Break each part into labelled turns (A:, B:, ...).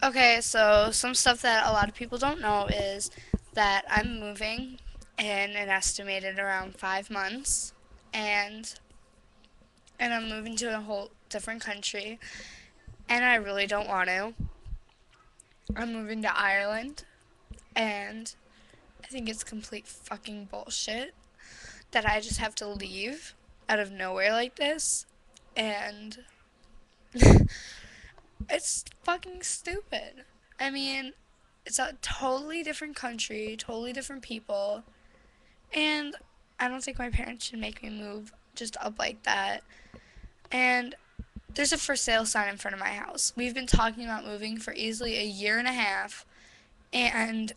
A: Okay, so some stuff that a lot of people don't know is that I'm moving in an estimated around 5 months, and I'm moving to a whole different country, and I really don't want to. I'm moving to Ireland, and I think it's complete fucking bullshit that I just have to leave out of nowhere like this, and it's fucking stupid. I mean, it's a totally different country, totally different people, and I don't think my parents should make me move just up like that. And there's a for sale sign in front of my house. We've been talking about moving for easily a year and a half, and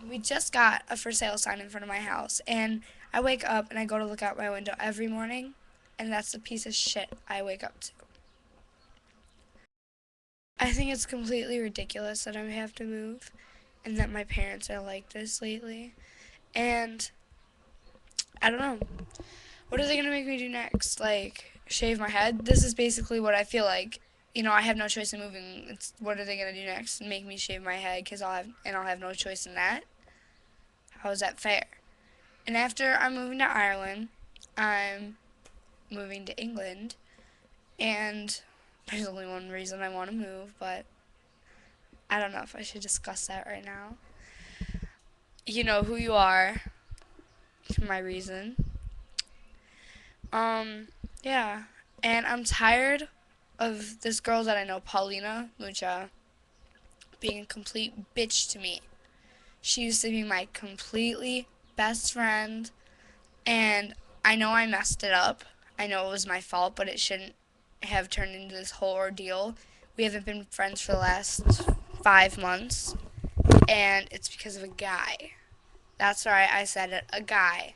A: we just got a for sale sign in front of my house. And I wake up and I go to look out my window every morning, and that's the piece of shit I wake up to. I think it's completely ridiculous that I have to move and that my parents are like this lately. And I don't know. What are they gonna make me do next? Like shave my head? This is basically what I feel like. I have no choice in moving. It's what are they gonna do next? Make me shave my head because I'll have no choice in that. How is that fair? And after I'm moving to Ireland, I'm moving to England, and there's only one reason I want to move, but I don't know if I should discuss that right now. You know who you are. My reason. Yeah, and I'm tired of this girl that I know, Paulina Mucha, being a complete bitch to me. She used to be my completely best friend, and I know I messed it up. I know it was my fault, but it shouldn't have turned into this whole ordeal. We haven't been friends for the last 5 months, and it's because of a guy. That's right, I said it, a guy.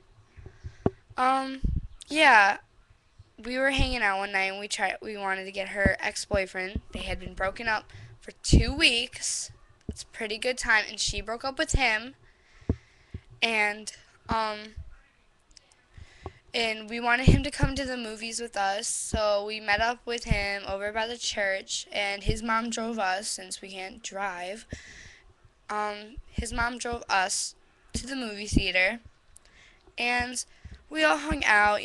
A: Um, yeah, we were hanging out one night and we wanted to get her ex-boyfriend. They had been broken up for 2 weeks. It's a pretty good time, and she broke up with him, and um we wanted him to come to the movies with us. So we met up with him over by the church, and his mom drove us since we can't drive. His mom drove us to the movie theater, and we all hung out,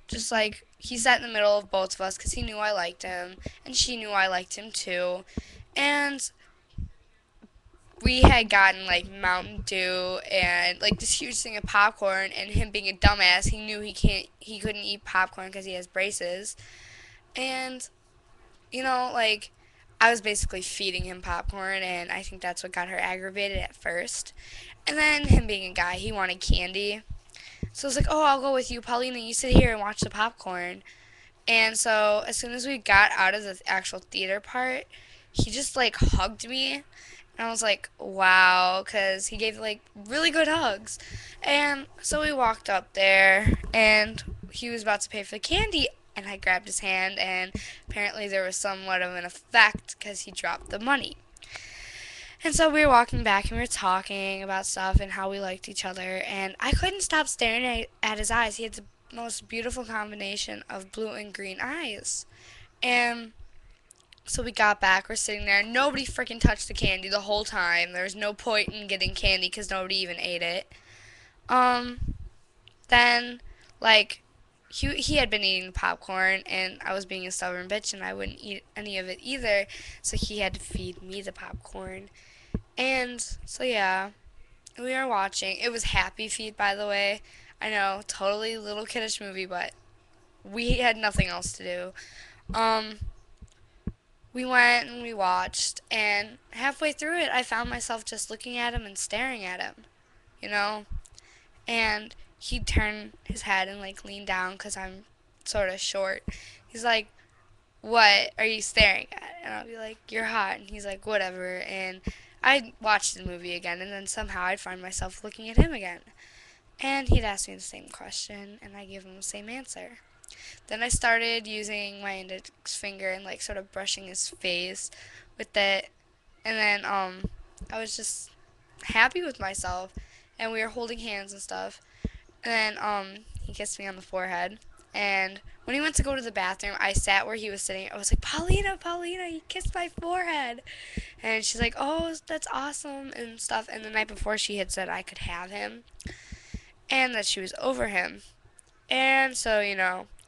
A: just like he sat in the middle of both of us because he knew I liked him, and she knew I liked him too. And we had gotten like Mountain Dew and like this huge thing of popcorn, and him being a dumbass, he knew he couldn't eat popcorn because he has braces. And like I was basically feeding him popcorn, and I think that's what got her aggravated at first. And then him being a guy, he wanted candy. So I was like, "Oh, I'll go with you, Paulina. You sit here and watch the popcorn." And so as soon as we got out of the actual theater part, he just like hugged me. And I was like, wow, because he gave like really good hugs. And so we walked up there, and he was about to pay for the candy. And I grabbed his hand, and apparently there was somewhat of an effect because he dropped the money. And so we were walking back and we were talking about stuff and how we liked each other. And I couldn't stop staring at his eyes. He had the most beautiful combination of blue and green eyes. And so we got back. We're sitting there. Nobody freaking touched the candy the whole time. There was no point in getting candy because nobody even ate it. Um, then, like, he had been eating popcorn, and I was being a stubborn bitch, and I wouldn't eat any of it either. So he had to feed me the popcorn. And so yeah, we were watching. It was Happy Feet, by the way. I know, totally little kiddish movie, but we had nothing else to do. Um, we went and we watched, and halfway through it, I found myself just looking at him and staring at him, you know? And he'd turn his head and like lean down because I'm sort of short. He's like, "What are you staring at?" And I'll be like, "You're hot." And he's like, "Whatever." And I'd watch the movie again, and then somehow I'd find myself looking at him again. And he'd ask me the same question, and I give him the same answer. Then I started using my index finger and like sort of brushing his face with it. And then I was just happy with myself, and we were holding hands and stuff. And then he kissed me on the forehead. And when he went to go to the bathroom, I sat where he was sitting. I was like, Paulina, Paulina, he kissed my forehead. And she's like, oh, that's awesome and stuff. And the night before, she had said I could have him and that she was over him. And so,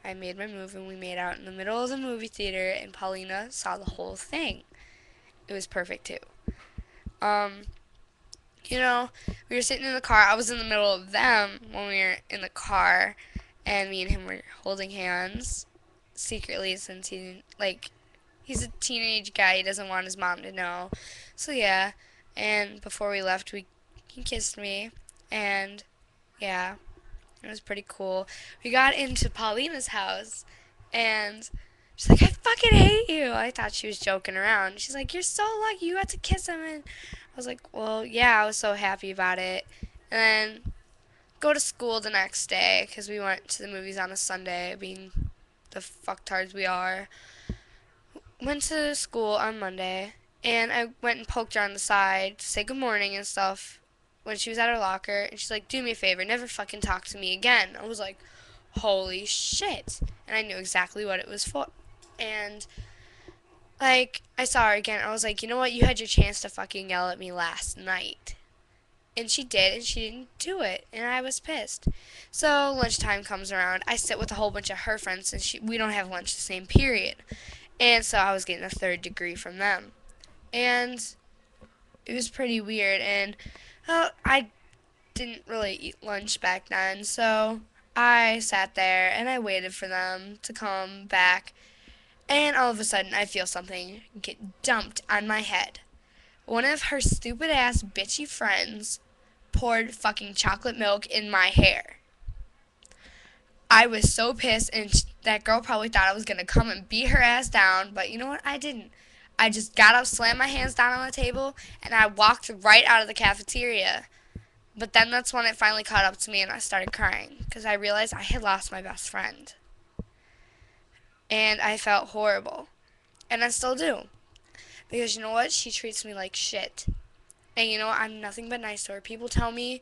A: I made my move and we made out in the middle of the movie theater, and Paulina saw the whole thing. It was perfect too. Um, we were sitting in the car. I was in the middle of them when we were in the car, and me and him were holding hands secretly since he's a teenage guy. He doesn't want his mom to know. So yeah, and before we left, he kissed me, and yeah, it was pretty cool. We got into Paulina's house, and she's like, I fucking hate you. I thought she was joking around. She's like, you're so lucky you got to kiss him. And I was like, well, yeah, I was so happy about it. And then go to school the next day because we went to the movies on a Sunday, being the fucktards we are. Went to school on Monday, and I went and poked her on the side to say good morning and stuff when she was at her locker, and she's like, do me a favor, never fucking talk to me again. I was like, holy shit. And I knew exactly what it was for. And, I saw her again. I was like, you know what? You had your chance to fucking yell at me last night. And she did, and she didn't do it, and I was pissed. So lunchtime comes around. I sit with a whole bunch of her friends, and we don't have lunch the same period. And so I was getting a third degree from them. And it was pretty weird. And I didn't really eat lunch back then. So I sat there and I waited for them to come back. And all of a sudden, I feel something get dumped on my head. One of her stupid ass bitchy friends poured fucking chocolate milk in my hair. I was so pissed, and that girl probably thought I was going to come and beat her ass down, but you know what? I didn't. I just got up, slammed my hands down on the table, and I walked right out of the cafeteria. But then that's when it finally caught up to me, and I started crying because I realized I had lost my best friend. And I felt horrible. And I still do. Because you know what? She treats me like shit. And you know what? I'm nothing but nice to her. People tell me,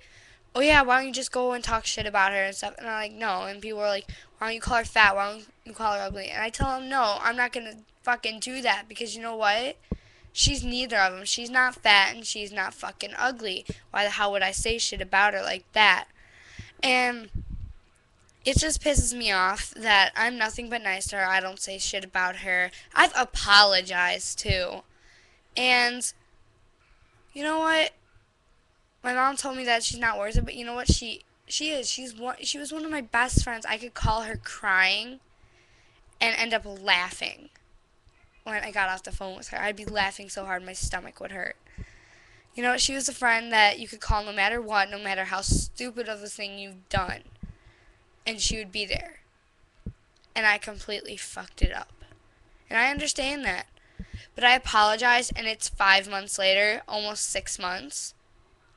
A: oh yeah, why don't you just go and talk shit about her and stuff? And I'm like, no. And people are like, why don't you call her fat? Why don't you call her ugly? And I tell them, no, I'm not going to fucking do that. Because you know what? She's neither of them. She's not fat and she's not fucking ugly. Why the hell would I say shit about her like that? And it just pisses me off that I'm nothing but nice to her. I don't say shit about her. I've apologized too. And you know what? My mom told me that she's not worth it, but you know what? She is. She was one of my best friends. I could call her crying and end up laughing when I got off the phone with her. I'd be laughing so hard my stomach would hurt. You know, she was a friend that you could call no matter what, no matter how stupid of a thing you've done. And she would be there. And I completely fucked it up. And I understand that. But I apologize, and it's 5 months later, almost 6 months.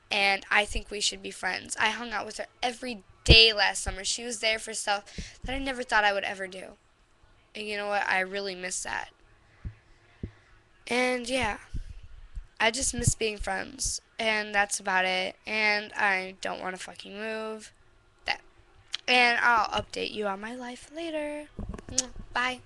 A: And I think we should be friends. I hung out with her every day last summer. She was there for stuff that I never thought I would ever do. And you know what? I really miss that. And yeah, I just miss being friends. And that's about it. And I don't want to fucking move. That. And I'll update you on my life later. Bye.